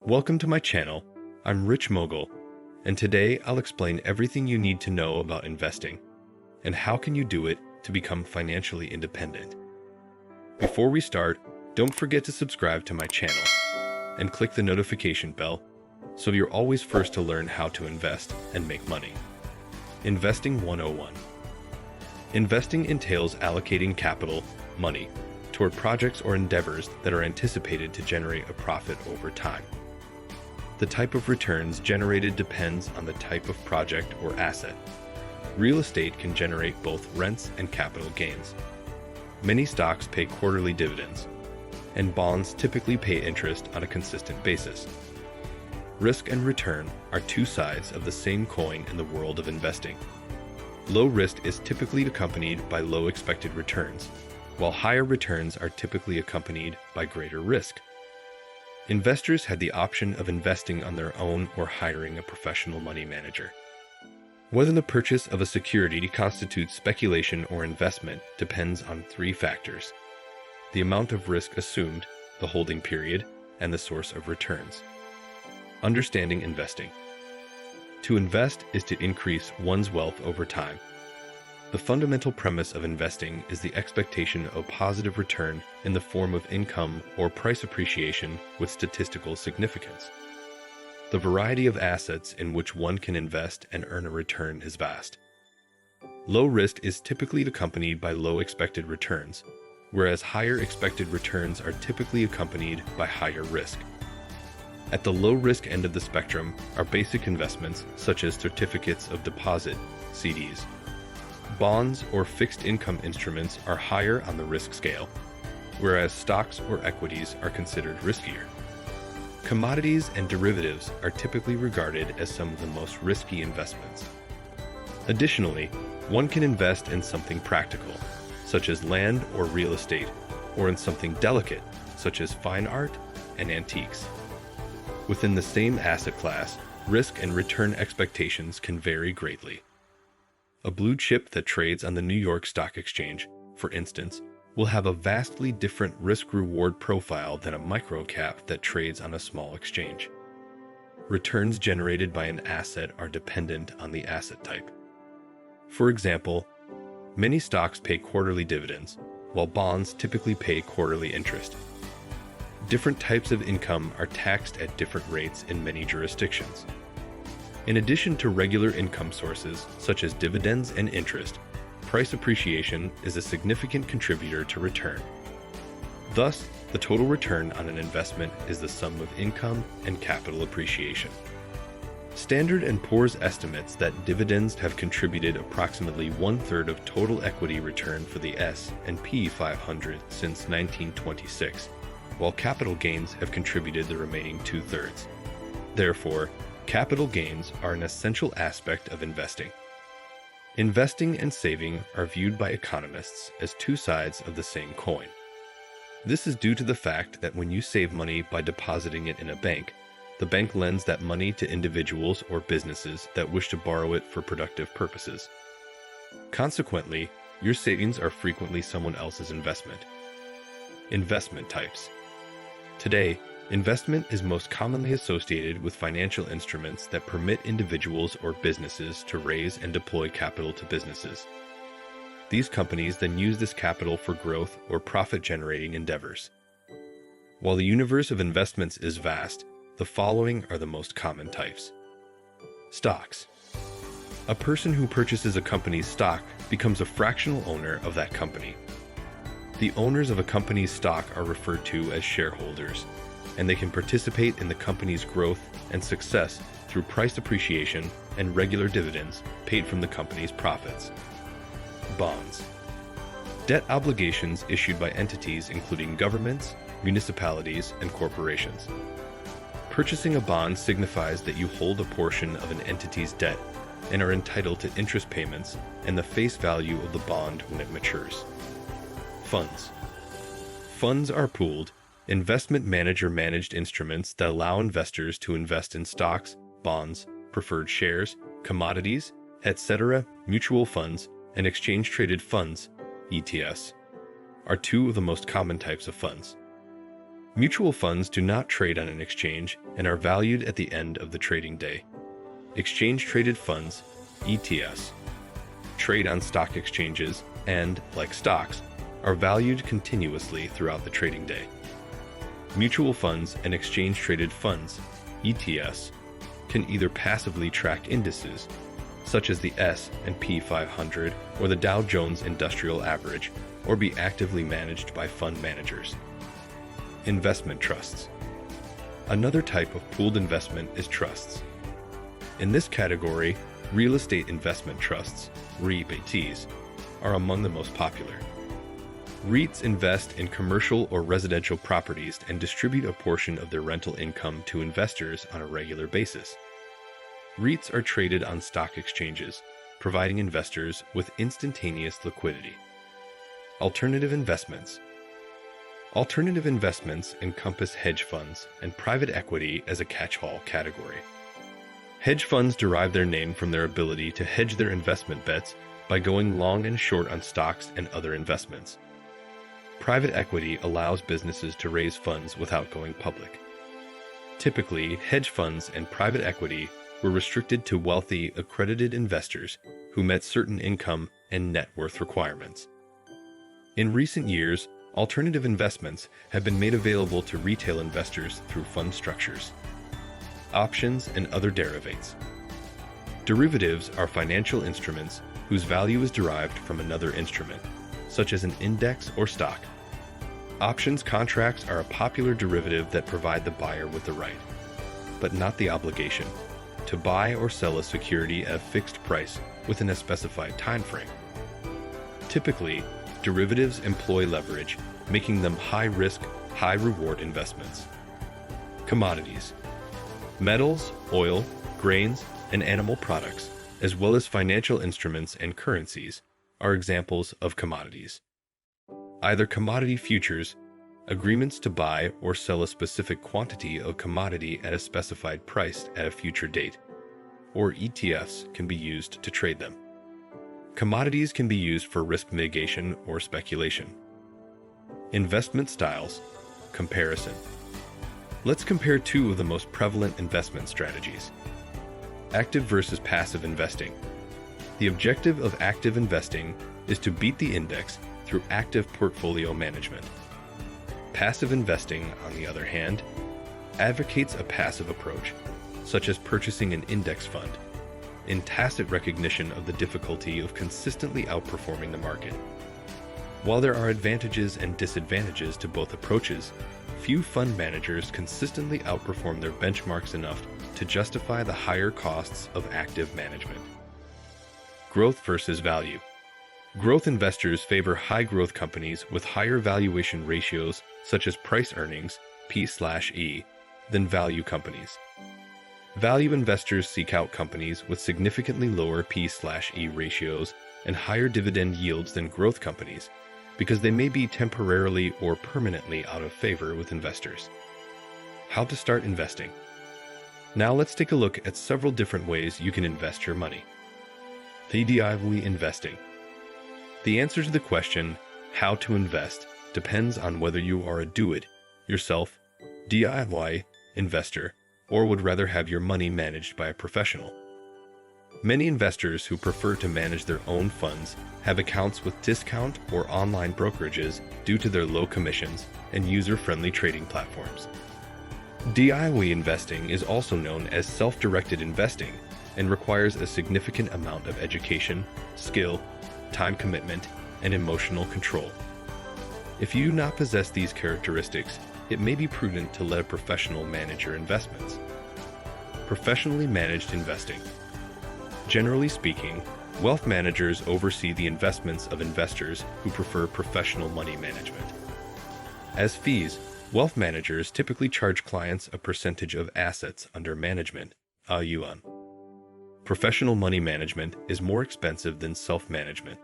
Welcome to my channel. I'm Rich Mogul, and today I'll explain everything you need to know about investing and how can you do it to become financially independent. Before we start, don't forget to subscribe to my channel and click the notification bell so you're always first to learn how to invest and make money. Investing 101. Investing entails allocating capital, money, toward projects or endeavors that are anticipated to generate a profit over time. The type of returns generated depends on the type of project or asset. Real estate can generate both rents and capital gains. Many stocks pay quarterly dividends, and bonds typically pay interest on a consistent basis. Risk and return are two sides of the same coin in the world of investing. Low risk is typically accompanied by low expected returns, while higher returns are typically accompanied by greater risk. Investors had the option of investing on their own or hiring a professional money manager. Whether the purchase of a security constitutes speculation or investment depends on three factors: the amount of risk assumed, the holding period, and the source of returns. Understanding investing. To invest is to increase one's wealth over time. The fundamental premise of investing is the expectation of positive return in the form of income or price appreciation with statistical significance. The variety of assets in which one can invest and earn a return is vast. Low risk is typically accompanied by low expected returns, whereas higher expected returns are typically accompanied by higher risk. At the low risk end of the spectrum are basic investments such as certificates of deposit, CDs. Bonds or fixed income instruments are higher on the risk scale, whereas stocks or equities are considered riskier. Commodities and derivatives are typically regarded as some of the most risky investments. Additionally, one can invest in something practical, such as land or real estate, or in something delicate, such as fine art and antiques. Within the same asset class, risk and return expectations can vary greatly. A blue chip that trades on the New York Stock Exchange, for instance, will have a vastly different risk-reward profile than a microcap that trades on a small exchange. Returns generated by an asset are dependent on the asset type. For example, many stocks pay quarterly dividends, while bonds typically pay quarterly interest. Different types of income are taxed at different rates in many jurisdictions. In addition to regular income sources, such as dividends and interest, price appreciation is a significant contributor to return. Thus, the total return on an investment is the sum of income and capital appreciation. Standard & Poor's estimates that dividends have contributed approximately one-third of total equity return for the S&P 500 since 1926, while capital gains have contributed the remaining two-thirds. Therefore, capital gains are an essential aspect of investing. Investing and saving are viewed by economists as two sides of the same coin. This is due to the fact that when you save money by depositing it in a bank, the bank lends that money to individuals or businesses that wish to borrow it for productive purposes. Consequently, your savings are frequently someone else's investment. Investment types. Today, investment is most commonly associated with financial instruments that permit individuals or businesses to raise and deploy capital to businesses. These companies then use this capital for growth or profit-generating endeavors. While the universe of investments is vast, the following are the most common types. Stocks. A person who purchases a company's stock becomes a fractional owner of that company. The owners of a company's stock are referred to as shareholders, and they can participate in the company's growth and success through price appreciation and regular dividends paid from the company's profits. Bonds. Debt obligations issued by entities including governments, municipalities, and corporations. Purchasing a bond signifies that you hold a portion of an entity's debt and are entitled to interest payments and the face value of the bond when it matures. Funds. Funds are pooled, investment manager-managed instruments that allow investors to invest in stocks, bonds, preferred shares, commodities, etc. Mutual funds and exchange-traded funds, ETFs, are two of the most common types of funds. Mutual funds do not trade on an exchange and are valued at the end of the trading day. Exchange-traded funds, ETFs, trade on stock exchanges and, like stocks, are valued continuously throughout the trading day. Mutual funds and exchange-traded funds, ETFs, can either passively track indices, such as the S&P 500 or the Dow Jones Industrial Average, or be actively managed by fund managers. Investment trusts. Another type of pooled investment is trusts. In this category, real estate investment trusts, REITs, are among the most popular. REITs invest in commercial or residential properties and distribute a portion of their rental income to investors on a regular basis. REITs are traded on stock exchanges, providing investors with instantaneous liquidity. Alternative investments. Alternative investments encompass hedge funds and private equity as a catch-all category. Hedge funds derive their name from their ability to hedge their investment bets by going long and short on stocks and other investments. Private equity allows businesses to raise funds without going public. Typically, hedge funds and private equity were restricted to wealthy, accredited investors who met certain income and net worth requirements. In recent years, alternative investments have been made available to retail investors through fund structures, options, and other derivatives. Derivatives are financial instruments whose value is derived from another instrument, such as an index or stock. Options contracts are a popular derivative that provide the buyer with the right, but not the obligation, to buy or sell a security at a fixed price within a specified time frame. Typically, derivatives employ leverage, making them high-risk, high-reward investments. Commodities. Metals, oil, grains, and animal products, as well as financial instruments and currencies, are examples of commodities. Either commodity futures, agreements to buy or sell a specific quantity of commodity at a specified price at a future date, or ETFs can be used to trade them. Commodities can be used for risk mitigation or speculation. Investment styles. Comparison. Let's compare two of the most prevalent investment strategies. Active versus passive investing. The objective of active investing is to beat the index through active portfolio management. Passive investing, on the other hand, advocates a passive approach, such as purchasing an index fund, in tacit recognition of the difficulty of consistently outperforming the market. While there are advantages and disadvantages to both approaches, few fund managers consistently outperform their benchmarks enough to justify the higher costs of active management. Growth versus value. Growth investors favor high-growth companies with higher valuation ratios such as price earnings, P/E, than value companies. Value investors seek out companies with significantly lower P/E ratios and higher dividend yields than growth companies because they may be temporarily or permanently out of favor with investors. How to start investing. Now let's take a look at several different ways you can invest your money. The DIY investing. The answer to the question, how to invest, depends on whether you are a do-it-yourself, DIY investor, or would rather have your money managed by a professional. Many investors who prefer to manage their own funds have accounts with discount or online brokerages due to their low commissions and user-friendly trading platforms. DIY investing is also known as self-directed investing and requires a significant amount of education, skill, time commitment, and emotional control. If you do not possess these characteristics, it may be prudent to let a professional manage your investments. Professionally managed investing. Generally speaking, wealth managers oversee the investments of investors who prefer professional money management. As fees, wealth managers typically charge clients a percentage of assets under management, AUM. Professional money management is more expensive than self-management,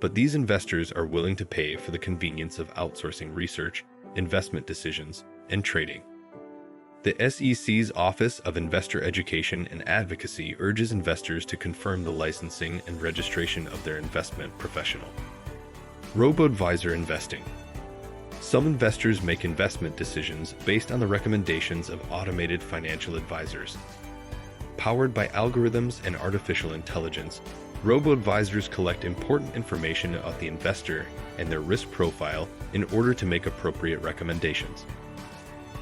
but these investors are willing to pay for the convenience of outsourcing research, investment decisions, and trading. The SEC's Office of Investor Education and Advocacy urges investors to confirm the licensing and registration of their investment professional. Robo-advisor investing. Some investors make investment decisions based on the recommendations of automated financial advisors. Powered by algorithms and artificial intelligence, robo-advisors collect important information about the investor and their risk profile in order to make appropriate recommendations.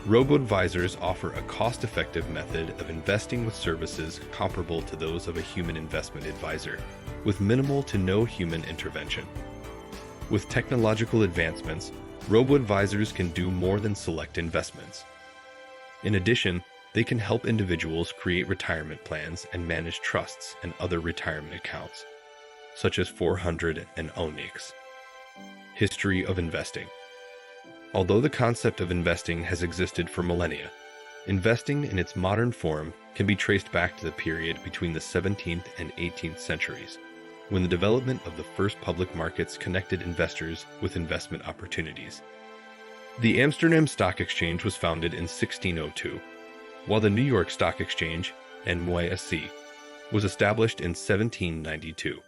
Robo-advisors offer a cost-effective method of investing with services comparable to those of a human investment advisor, with minimal to no human intervention. With technological advancements, robo-advisors can do more than select investments. In addition, they can help individuals create retirement plans and manage trusts and other retirement accounts, such as 400 and Onyx. History of investing. Although the concept of investing has existed for millennia, investing in its modern form can be traced back to the period between the 17th and 18th centuries, when the development of the first public markets connected investors with investment opportunities. The Amsterdam Stock Exchange was founded in 1602, while the New York Stock Exchange, NYSE, was established in 1792.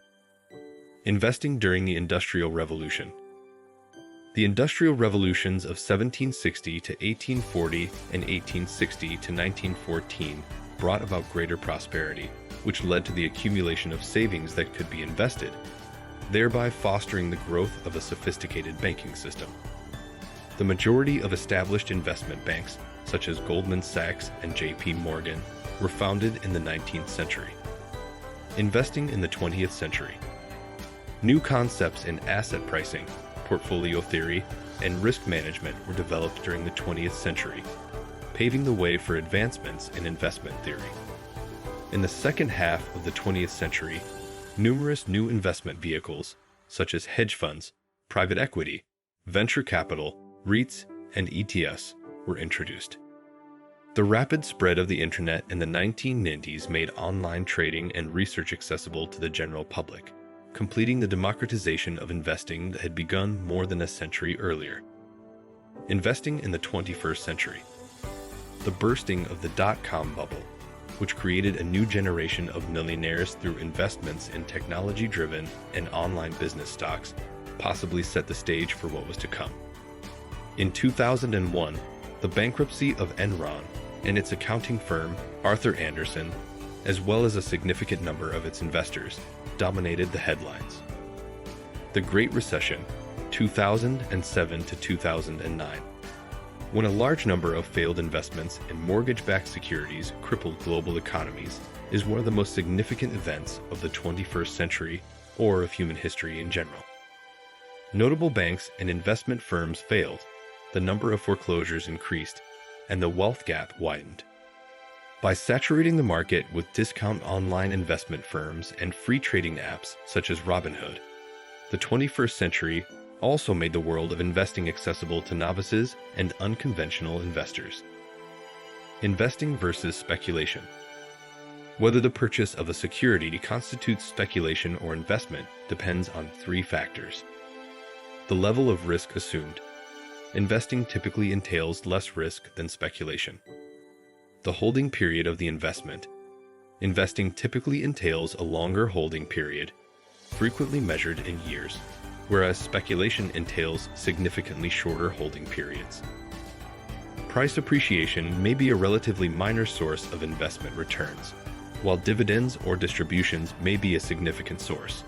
Investing during the Industrial Revolution. The Industrial Revolutions of 1760 to 1840 and 1860 to 1914 brought about greater prosperity, which led to the accumulation of savings that could be invested, thereby fostering the growth of a sophisticated banking system. The majority of established investment banks, such as Goldman Sachs and J.P. Morgan, were founded in the 19th century. Investing in the 20th century. New concepts in asset pricing, portfolio theory, and risk management were developed during the 20th century, paving the way for advancements in investment theory. In the second half of the 20th century, numerous new investment vehicles, such as hedge funds, private equity, venture capital, REITs, and ETFs, were introduced. The rapid spread of the internet in the 1990s made online trading and research accessible to the general public, completing the democratization of investing that had begun more than a century earlier. Investing in the 21st century. The bursting of the dot-com bubble, which created a new generation of millionaires through investments in technology-driven and online business stocks, possibly set the stage for what was to come. In 2001, the bankruptcy of Enron and its accounting firm, Arthur Andersen, as well as a significant number of its investors, dominated the headlines. The Great Recession, 2007 to 2009. When a large number of failed investments in mortgage-backed securities crippled global economies, is one of the most significant events of the 21st century or of human history in general. Notable banks and investment firms failed, the number of foreclosures increased, and the wealth gap widened. By saturating the market with discount online investment firms and free trading apps such as Robinhood, the 21st century also made the world of investing accessible to novices and unconventional investors. Investing versus speculation. Whether the purchase of a security constitutes speculation or investment depends on three factors. The level of risk assumed. Investing typically entails less risk than speculation. The holding period of the investment. Investing typically entails a longer holding period, frequently measured in years, whereas speculation entails significantly shorter holding periods. Price appreciation may be a relatively minor source of investment returns, while dividends or distributions may be a significant source.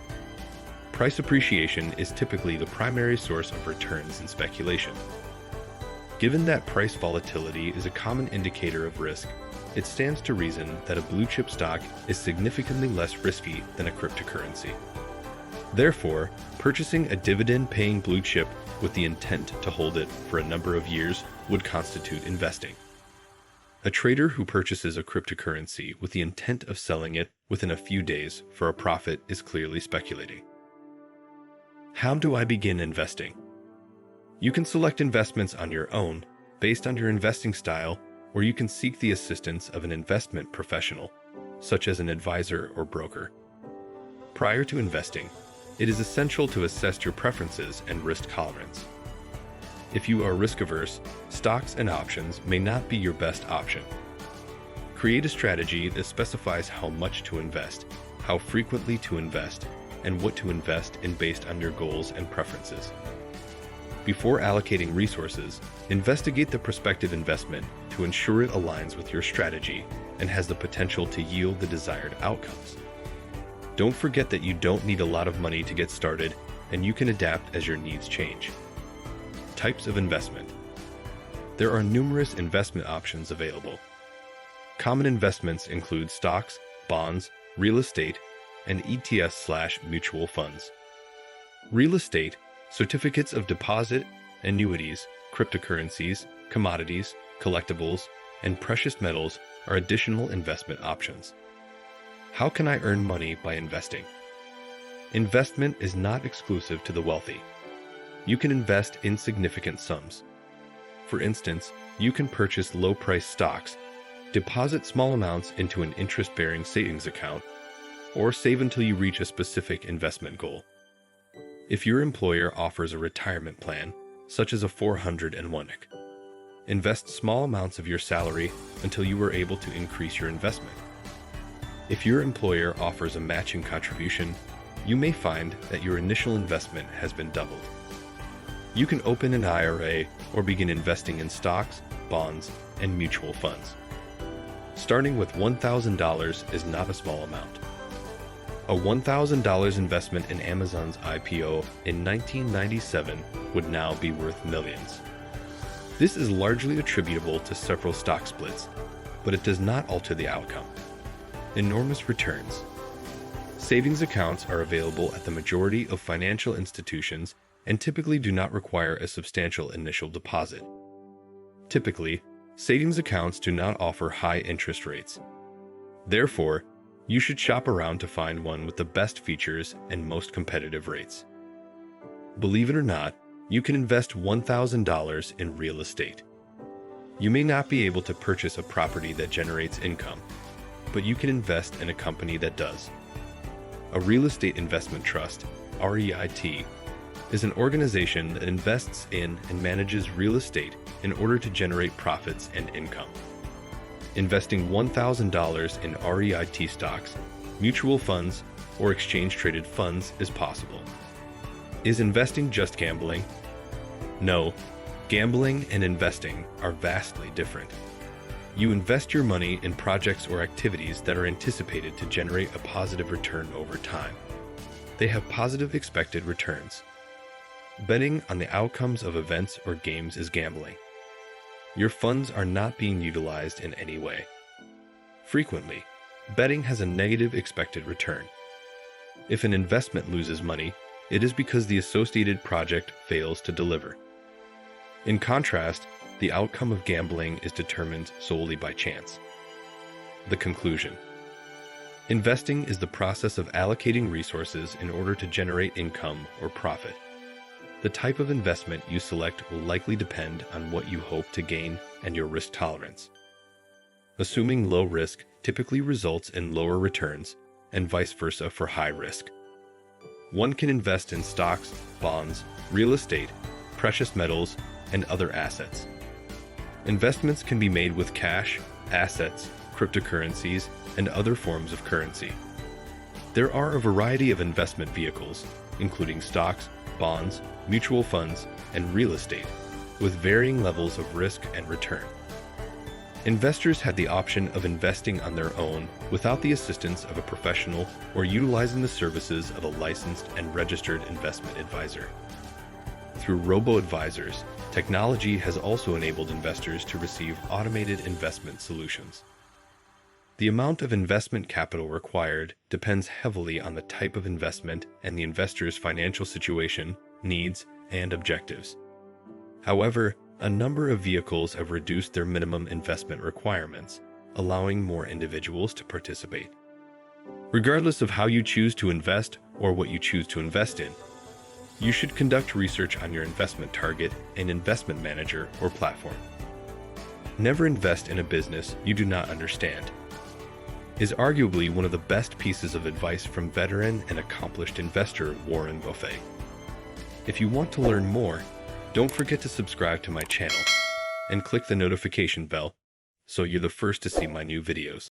Price appreciation is typically the primary source of returns in speculation. Given that price volatility is a common indicator of risk, it stands to reason that a blue-chip stock is significantly less risky than a cryptocurrency. Therefore, purchasing a dividend-paying blue chip with the intent to hold it for a number of years would constitute investing. A trader who purchases a cryptocurrency with the intent of selling it within a few days for a profit is clearly speculating. How do I begin investing? You can select investments on your own, based on your investing style, or you can seek the assistance of an investment professional, such as an advisor or broker. Prior to investing, it is essential to assess your preferences and risk tolerance. If you are risk-averse, stocks and options may not be your best option. Create a strategy that specifies how much to invest, how frequently to invest, and what to invest in based on your goals and preferences. Before allocating resources, investigate the prospective investment to ensure it aligns with your strategy and has the potential to yield the desired outcomes. Don't forget that you don't need a lot of money to get started, and you can adapt as your needs change. Types of investment. There are numerous investment options available. Common investments include stocks, bonds, real estate, and ETFs/mutual funds. Real estate, certificates of deposit, annuities, cryptocurrencies, commodities, collectibles, and precious metals are additional investment options. How can I earn money by investing? Investment is not exclusive to the wealthy. You can invest insignificant sums. For instance, you can purchase low-priced stocks, deposit small amounts into an interest-bearing savings account, or save until you reach a specific investment goal. If your employer offers a retirement plan, such as a 401k, invest small amounts of your salary until you are able to increase your investment. If your employer offers a matching contribution, you may find that your initial investment has been doubled. You can open an IRA or begin investing in stocks, bonds, and mutual funds. Starting with $1,000 is not a small amount. A $1,000 investment in Amazon's IPO in 1997 would now be worth millions. This is largely attributable to several stock splits, but it does not alter the outcome. Enormous returns. Savings accounts are available at the majority of financial institutions and typically do not require a substantial initial deposit. Typically, savings accounts do not offer high interest rates. Therefore, you should shop around to find one with the best features and most competitive rates. Believe it or not, you can invest $1,000 in real estate. You may not be able to purchase a property that generates income, but you can invest in a company that does. A real estate investment trust, REIT, is an organization that invests in and manages real estate in order to generate profits and income. Investing $1,000 in REIT stocks, mutual funds, or exchange-traded funds is possible. Is investing just gambling? No, gambling and investing are vastly different. You invest your money in projects or activities that are anticipated to generate a positive return over time. They have positive expected returns. Betting on the outcomes of events or games is gambling. Your funds are not being utilized in any way. Frequently, betting has a negative expected return. If an investment loses money, it is because the associated project fails to deliver. In contrast, the outcome of gambling is determined solely by chance. The conclusion. Investing is the process of allocating resources in order to generate income or profit. The type of investment you select will likely depend on what you hope to gain and your risk tolerance. Assuming low risk typically results in lower returns, and vice versa for high risk. One can invest in stocks, bonds, real estate, precious metals, and other assets. Investments can be made with cash, assets, cryptocurrencies, and other forms of currency. There are a variety of investment vehicles, including stocks, bonds, mutual funds, and real estate, with varying levels of risk and return. Investors have the option of investing on their own without the assistance of a professional or utilizing the services of a licensed and registered investment advisor. Through robo-advisors, technology has also enabled investors to receive automated investment solutions. The amount of investment capital required depends heavily on the type of investment and the investor's financial situation, needs, and objectives. However, a number of vehicles have reduced their minimum investment requirements, allowing more individuals to participate. Regardless of how you choose to invest or what you choose to invest in, you should conduct research on your investment target and investment manager or platform. Never invest in a business you do not understand is arguably one of the best pieces of advice from veteran and accomplished investor Warren Buffett. If you want to learn more, don't forget to subscribe to my channel and click the notification bell so you're the first to see my new videos.